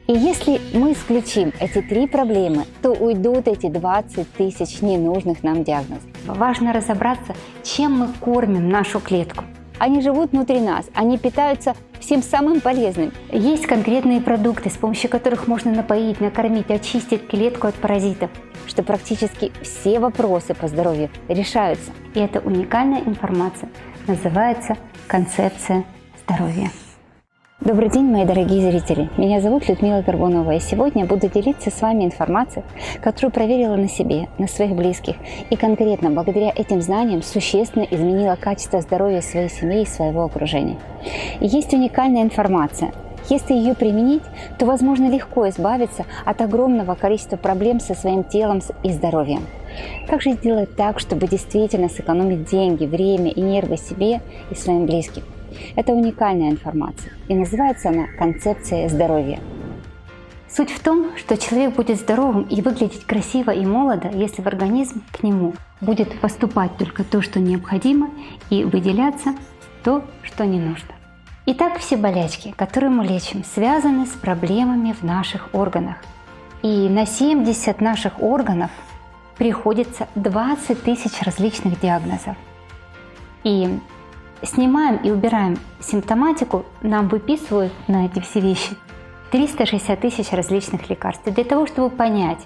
И если мы исключим эти 3 проблемы, то уйдут эти 20 тысяч ненужных нам диагнозов. Важно разобраться, чем мы кормим нашу клетку. Они живут внутри нас, они питаются всем самым полезным. Есть конкретные продукты, с помощью которых можно напоить, накормить, очистить клетку от паразитов. Что практически все вопросы по здоровью решаются. И это уникальная информация. Называется концепция здоровья. Добрый день, мои дорогие зрители! Меня зовут Людмила Горбунова, и сегодня буду делиться с вами информацией, которую проверила на себе, на своих близких, и конкретно благодаря этим знаниям существенно изменила качество здоровья своей семьи и своего окружения. И есть уникальная информация. Если ее применить, то возможно легко избавиться от огромного количества проблем со своим телом и здоровьем. Как же сделать так, чтобы действительно сэкономить деньги, время и нервы себе и своим близким? Это уникальная информация, и называется она «Концепция здоровья». Суть в том, что человек будет здоровым и выглядеть красиво и молодо, если в организм к нему будет поступать только то, что необходимо, и выделяться то, что не нужно. Итак, все болячки, которые мы лечим, связаны с проблемами в наших органах. И на 70 наших органов приходится 20 тысяч различных диагнозов. И снимаем и убираем симптоматику, нам выписывают на эти все вещи 360 тысяч различных лекарств. И для того, чтобы понять,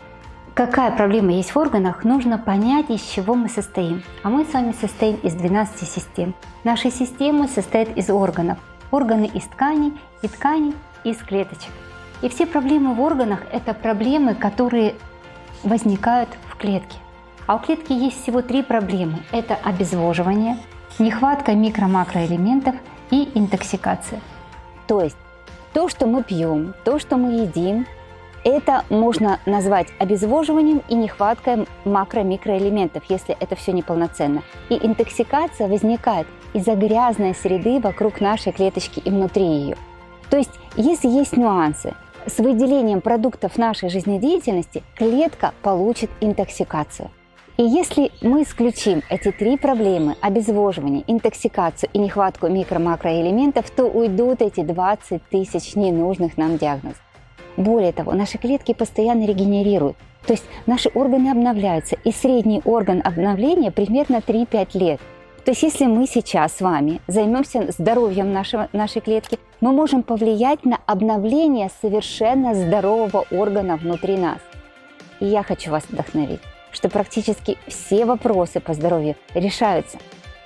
какая проблема есть в органах, нужно понять, из чего мы состоим. А мы с вами состоим из 12 систем. Наши системы состоят из органов. Органы из тканей и ткани из клеточек. И все проблемы в органах – это проблемы, которые возникают в клетке. А у клетки есть всего 3 проблемы. Это обезвоживание, нехватка микро-макроэлементов и интоксикация. То есть то, что мы пьем, то, что мы едим, это можно назвать обезвоживанием и нехваткой макро-микроэлементов, если это все неполноценно. И интоксикация возникает из-за грязной среды вокруг нашей клеточки и внутри ее. То есть, если есть нюансы с выделением продуктов нашей жизнедеятельности, клетка получит интоксикацию. И если мы исключим эти 3 проблемы – обезвоживание, интоксикацию и нехватку микро-макроэлементов, то уйдут эти 20 тысяч ненужных нам диагнозов. Более того, наши клетки постоянно регенерируют, то есть наши органы обновляются, и средний орган обновления примерно 3-5 лет. То есть если мы сейчас с вами займемся здоровьем нашей клетки, мы можем повлиять на обновление совершенно здорового органа внутри нас. И я хочу вас вдохновить, что практически все вопросы по здоровью решаются.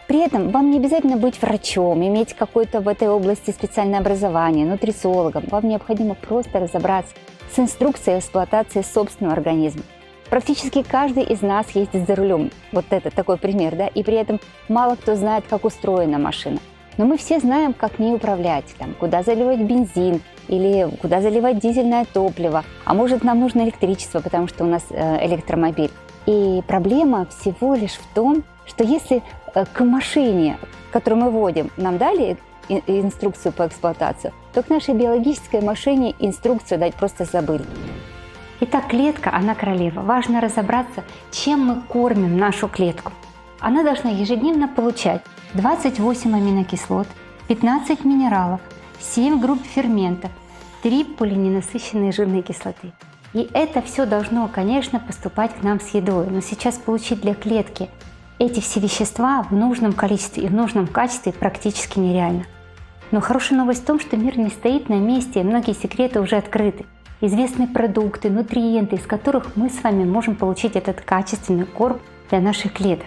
При этом вам не обязательно быть врачом, иметь какое-то в этой области специальное образование, нутрициологом. Вам необходимо просто разобраться с инструкцией эксплуатации собственного организма. Практически каждый из нас ездит за рулем. Вот это такой пример, да? И при этом мало кто знает, как устроена машина. Но мы все знаем, как ней управлять, куда заливать бензин или куда заливать дизельное топливо. А может, нам нужно электричество, потому что у нас электромобиль. И проблема всего лишь в том, что если к машине, которую мы водим, нам дали инструкцию по эксплуатации, то к нашей биологической машине инструкцию дать просто забыли. Итак, клетка, она королева. Важно разобраться, чем мы кормим нашу клетку. Она должна ежедневно получать 28 аминокислот, 15 минералов, 7 групп ферментов, 3 полиненасыщенные жирные кислоты. И это все должно, конечно, поступать к нам с едой. Но сейчас получить для клетки эти все вещества в нужном количестве и в нужном качестве практически нереально. Но хорошая новость в том, что мир не стоит на месте, и многие секреты уже открыты. Известны продукты, нутриенты, из которых мы с вами можем получить этот качественный корм для наших клеток.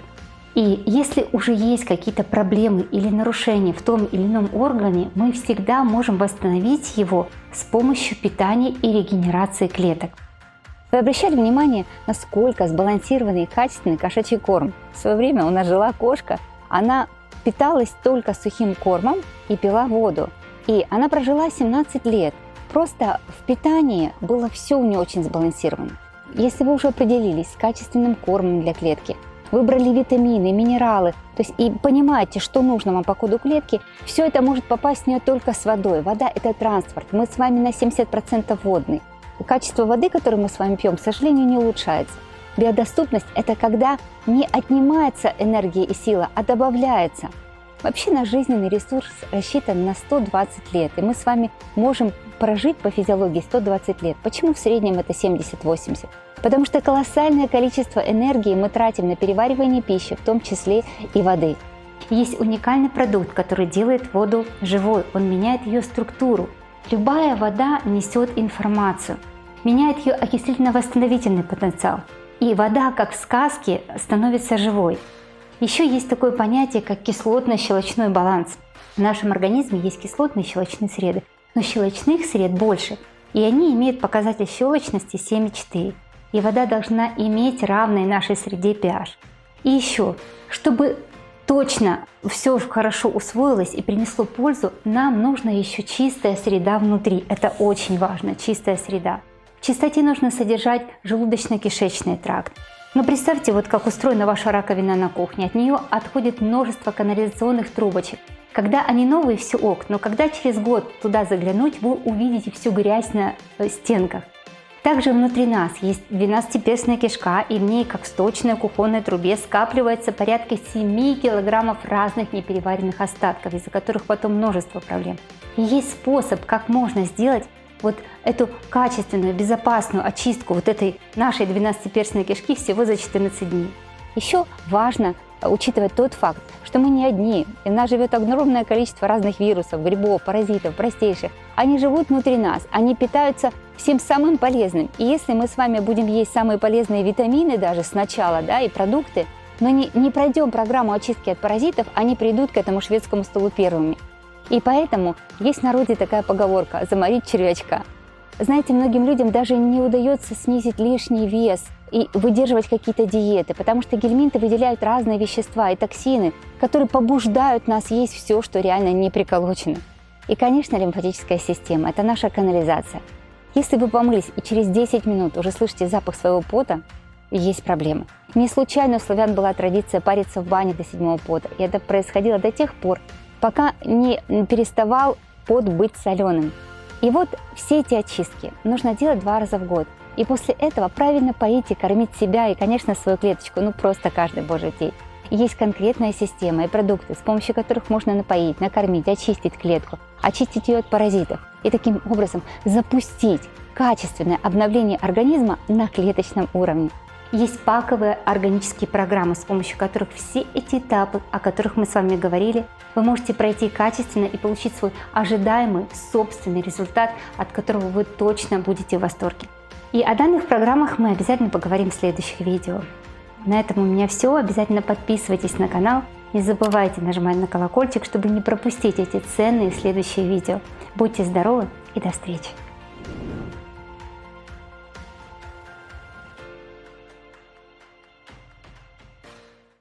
И если уже есть какие-то проблемы или нарушения в том или ином органе, мы всегда можем восстановить его с помощью питания и регенерации клеток. Вы обращали внимание, насколько сбалансированный и качественный кошачий корм? В свое время у нас жила кошка, она питалась только сухим кормом и пила воду. И она прожила 17 лет. Просто в питании было все у нее очень сбалансировано. Если вы уже определились с качественным кормом для клетки, выбрали витамины, минералы, то есть и понимаете, что нужно вам по коду клетки, все это может попасть в нее только с водой. Вода – это транспорт. Мы с вами на 70% водный. Качество воды, которую мы с вами пьем, к сожалению, не улучшается. Биодоступность – это когда не отнимается энергия и сила, а добавляется. Вообще наш жизненный ресурс рассчитан на 120 лет, и мы с вами можем прожить по физиологии 120 лет. Почему в среднем это 70-80? Потому что колоссальное количество энергии мы тратим на переваривание пищи, в том числе и воды. Есть уникальный продукт, который делает воду живой, он меняет ее структуру. Любая вода несет информацию, меняет ее окислительно-восстановительный потенциал. И вода, как в сказке, становится живой. Еще есть такое понятие, как кислотно-щелочной баланс. В нашем организме есть кислотные и щелочные среды, но щелочных сред больше, и они имеют показатель щелочности 7,4. И вода должна иметь равный нашей среде pH. И еще, чтобы точно все хорошо усвоилось и принесло пользу, нам нужна еще чистая среда внутри. Это очень важно, чистая среда. В чистоте нужно содержать желудочно-кишечный тракт. Но представьте, вот как устроена ваша раковина на кухне. От нее отходит множество канализационных трубочек. Когда они новые, все ок, но когда через год туда заглянуть, вы увидите всю грязь на стенках. Также внутри нас есть двенадцатиперстная кишка, и в ней, как в сточной кухонной трубе, скапливается порядка 7 килограммов разных непереваренных остатков, из-за которых потом множество проблем. И есть способ, как можно сделать вот эту качественную, безопасную очистку вот этой нашей 12-перстной кишки всего за 14 дней. Еще важно учитывать тот факт, что мы не одни, и в нас живет огромное количество разных вирусов, грибов, паразитов, простейших. Они живут внутри нас, они питаются всем самым полезным. И если мы с вами будем есть самые полезные витамины даже сначала, да, и продукты, но не пройдем программу очистки от паразитов, они придут к этому шведскому столу первыми. И поэтому есть в народе такая поговорка «заморить червячка». Знаете, многим людям даже не удается снизить лишний вес и выдерживать какие-то диеты, потому что гельминты выделяют разные вещества и токсины, которые побуждают нас есть все, что реально не приколочено. И, конечно, лимфатическая система – это наша канализация. Если вы помылись и через 10 минут уже слышите запах своего пота, есть проблемы. Не случайно у славян была традиция париться в бане до 7-го пота, и это происходило до тех пор, пока не переставал пот быть соленым. И вот все эти очистки нужно делать 2 раза в год. И после этого правильно поить и кормить себя и, конечно, свою клеточку, просто каждый божий день. Есть конкретная система и продукты, с помощью которых можно напоить, накормить, очистить клетку, очистить ее от паразитов и таким образом запустить качественное обновление организма на клеточном уровне. Есть паковые органические программы, с помощью которых все эти этапы, о которых мы с вами говорили, вы можете пройти качественно и получить свой ожидаемый собственный результат, от которого вы точно будете в восторге. И о данных программах мы обязательно поговорим в следующих видео. На этом у меня все. Обязательно подписывайтесь на канал. Не забывайте нажимать на колокольчик, чтобы не пропустить эти ценные следующие видео. Будьте здоровы и до встречи!